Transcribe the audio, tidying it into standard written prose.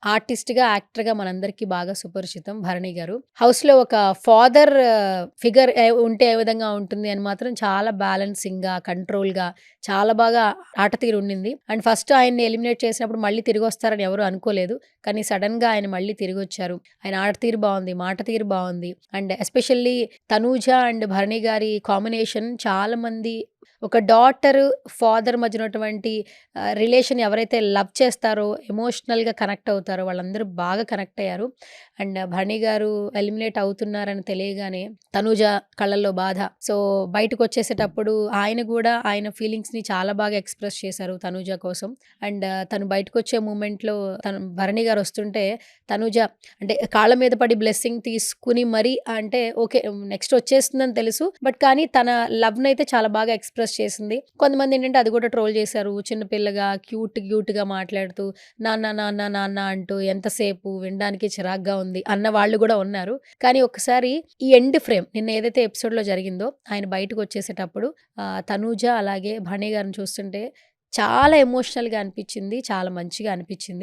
ఆర్టిస్ట్‌గా, యాక్టర్‌గా మనందరికీ బాగా సుపరిచితం 'భరణి' గారు. హౌస్‌లో ఒక ఫాదర్ ఫిగర్ ఉంటే ఏ విధంగా ఉంటుంది అని మాత్రం చాలా బ్యాలెన్సింగ్‌గా, కంట్రోల్‌గా చాలా బాగా ఆట తీరు ఉండింది. అండ్ ఫస్ట్ ఆయన్ని ఎలిమినేట్ చేసినప్పుడు మళ్ళీ తిరిగొస్తారని ఎవరు అనుకోలేదు. కానీ సడెన్‌గా ఆయన మళ్ళీ తిరిగొచ్చారు. ఆయన ఆట తీరు బావుంది. మాట తీరు బావుంది. And especially 'Tanuja' and 'Bharani' గారి కాంబినేషన్ చాలా మంది ఒక డాటర్, ఫాదర్ మధ్య ఉన్నటువంటి రిలేషన్ ఎవరైతే లవ్ చేస్తారో, ఎమోషనల్‌గా కనెక్ట్ అవుతారో వాళ్ళందరూ బాగా కనెక్ట్ అయ్యారు. అండ్ 'భరణి' గారు ఎలిమినేట్ అవుతున్నారని తెలియగానే తనూజ కళ్ళల్లో బాధ. సో, బయటకొచ్చేసేటప్పుడు ఆయన గూడా ఆయన ఫీలింగ్స్‌ని చాలా బాగా ఎక్స్‌ప్రెస్ చేశారు తనూజ కోసం. అండ్ తను బయటకొచ్చే మూమెంట్‌లో తను 'భరణి' గారు వస్తుంటే తనూజ అంటే కాళ్ళ మీద పడి బ్లెస్సింగ్ తీసుకొని మరి అంటే ఓకే. నెక్స్ట్ వచ్చేస్తుందని తెలుసు. బట్ కానీ తన లవ్‌నైతే చాలా బాగా ఎక్స్‌ప్రెస్ చేసింది. కొంతమందేంటంటే అది కూడా ట్రోల్ చేశారు. చిన్న పిల్లగా క్యూట్‌గా మాట్లాడుతూ నాన్న, నాన్న, నాన్న అంటూ ఎంతసేపు వినడానికి చిరాగ్గా ఉంది అన్న వాళ్ళు గూడా ఉన్నారు. కానీ ఒక్కసారి ఈ ఎండ్ ఫ్రేమ్ నిన్న ఏదైతే ఎపిసోడ్‌లో జరిగిందో ఆయన బయటకొచ్చేసేటప్పుడు తనూజ అలాగే భరణి గారిని చూస్తుంటే చాలా ఎమోషనల్‌గా అనిపిచ్చింది. చాలా మంచిగా అనిపిచ్చింది.